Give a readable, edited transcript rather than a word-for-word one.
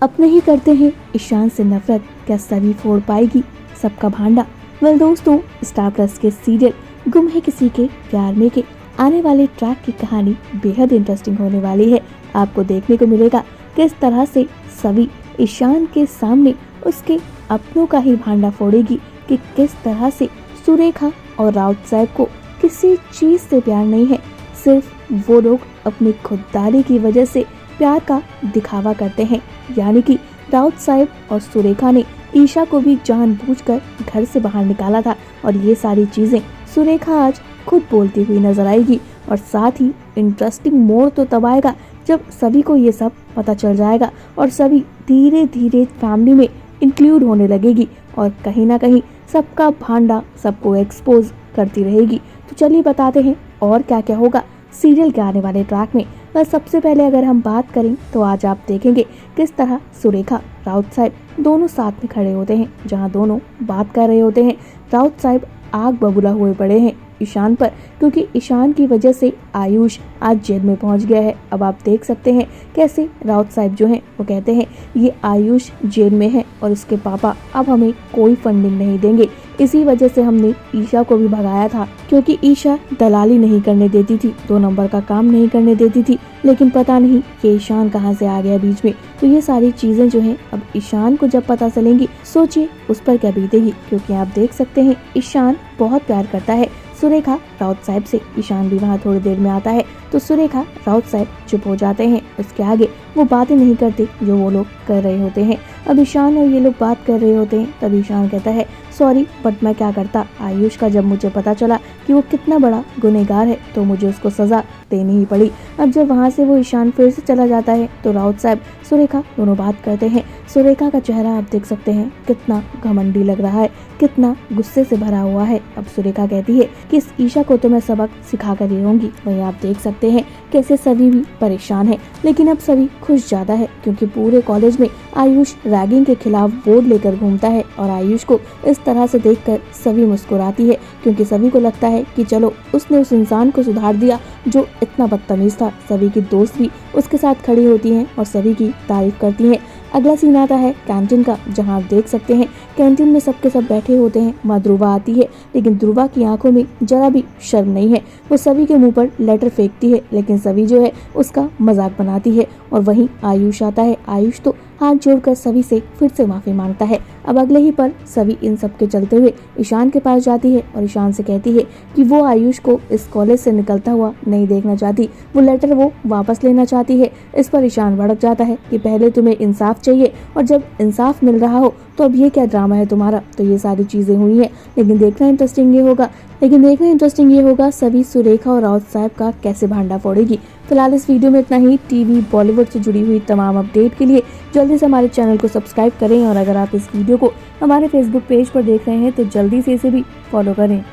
अपने ही करते हैं ईशान से नफरत, क्या सभी फोड़ पाएगी सबका भांडा। वेल दोस्तों, स्टार प्लस के सीरियल गुम है किसी के प्यार में के आने वाले ट्रैक की कहानी बेहद इंटरेस्टिंग होने वाली है। आपको देखने को मिलेगा किस तरह से सभी ईशान के सामने उसके अपनों का ही भांडा फोड़ेगी, कि किस तरह से सुरेखा और राउत साहब को किसी चीज से प्यार नहीं है, सिर्फ वो लोग अपनी खुददारी की वजह से प्यार का दिखावा करते हैं। यानी कि राउत साहब और सुरेखा ने ईशा को भी जानबूझकर घर से बाहर निकाला था, और ये सारी चीजें सुरेखा आज खुद बोलती हुई नजर आएगी। और साथ ही इंटरेस्टिंग मोड़ तो तब आएगा जब सभी को ये सब पता चल जाएगा और सभी धीरे धीरे फैमिली में इंक्लूड होने लगेगी, और कहीं ना कहीं सबका भांडा सबको एक्सपोज करती रहेगी। तो चलिए बताते हैं और क्या क्या होगा सीरियल के आने वाले ट्रैक में। बस सबसे पहले अगर हम बात करें तो आज आप देखेंगे किस तरह सुरेखा राउत साहब दोनों साथ में खड़े होते हैं, जहां दोनों बात कर रहे होते हैं। राउत साहब आग बबूला हुए पड़े हैं ईशान पर, क्योंकि ईशान की वजह से आयुष आज जेल में पहुंच गया है। अब आप देख सकते हैं कैसे राउत साहब जो हैं वो कहते हैं ये आयुष जेल में है और इसके पापा अब हमें कोई फंडिंग नहीं देंगे। इसी वजह से हमने ईशा को भी भगाया था, क्योंकि ईशा दलाली नहीं करने देती थी, 2 नंबर का काम नहीं करने देती थी। लेकिन पता नहीं कि ईशान कहां से आ गया बीच में। तो ये सारी चीजें जो हैं अब ईशान को जब पता चलेंगी, सोचिए उस पर क्या बीतेगी। क्योंकि आप देख सकते हैं ईशान बहुत प्यार करता है सुरेखा राउत साहब से। ईशान भी वहाँ थोड़ी देर में आता है तो सुरेखा राउत साहब चुप हो जाते हैं, उसके आगे वो बातें नहीं करते जो वो लोग कर रहे होते हैं। अब ईशान और ये लोग बात कर रहे होते हैं, तब ईशान कहता है सॉरी बट मैं क्या करता, आयुष का जब मुझे पता चला कि वो कितना बड़ा गुनहगार है तो मुझे उसको सजा देनी ही पड़ी। अब जब वहाँ से वो ईशान फिर से चला जाता है तो राउत साहब सुरेखा दोनों बात करते हैं। सुरेखा का चेहरा आप देख सकते हैं कितना घमंडी लग रहा है, कितना गुस्से से भरा हुआ है। अब सुरेखा कहती है कि इस ईशा को तो मैं सबक सिखा कर ही रहूंगी। वहीं आप देख सकते हैं कैसे सभी भी परेशान है, लेकिन अब सभी खुश ज्यादा है, क्योंकि पूरे कॉलेज में आयुष रैगिंग के खिलाफ बोर्ड लेकर घूमता है। और आयुष को इस तरह से देखकर सभी मुस्कुराती है, क्योंकि सभी को लगता है कि चलो उसने उस इंसान को सुधार दिया जो इतना बदतमीज था। सभी की दोस्त भी उसके साथ खड़ी होती हैं और सभी की तारीफ करती हैं। अगला सीन आता है कैंटीन का, जहां आप देख सकते हैं कैंटीन में सबके सब बैठे होते हैं। माँ ध्रुवा आती है, लेकिन ध्रुवा की आंखों में जरा भी शर्म नहीं है। वो सभी के मुंह पर लेटर फेंकती है, लेकिन सभी जो है उसका मजाक बनाती है। और वहीं आयुष आता है। आयुष तो हाथ जोड़कर सभी से फिर से माफी मांगता है। अब अगले ही पर सभी इन सब के चलते हुए ईशान के पास जाती है और ईशान से कहती है कि वो आयुष को इस कॉलेज से निकलता हुआ नहीं देखना चाहती, वो लेटर वो वापस लेना चाहती है। इस पर ईशान भड़क जाता है कि पहले तुम्हें इंसाफ चाहिए, और जब इंसाफ मिल रहा हो तो अब ये क्या ड्रामा है तुम्हारा। तो ये सारी चीजें हुई हैं, लेकिन देखना इंटरेस्टिंग ये होगा सभी सुरेखा और राउत साहब का कैसे भांडा फोड़ेगी। फिलहाल इस वीडियो में इतना ही। टीवी बॉलीवुड से जुड़ी हुई तमाम अपडेट के लिए जल्दी से हमारे चैनल को सब्सक्राइब करें, और अगर आप इस वीडियो को हमारे फेसबुक पेज पर देख रहे हैं तो जल्दी से इसे भी फॉलो करें।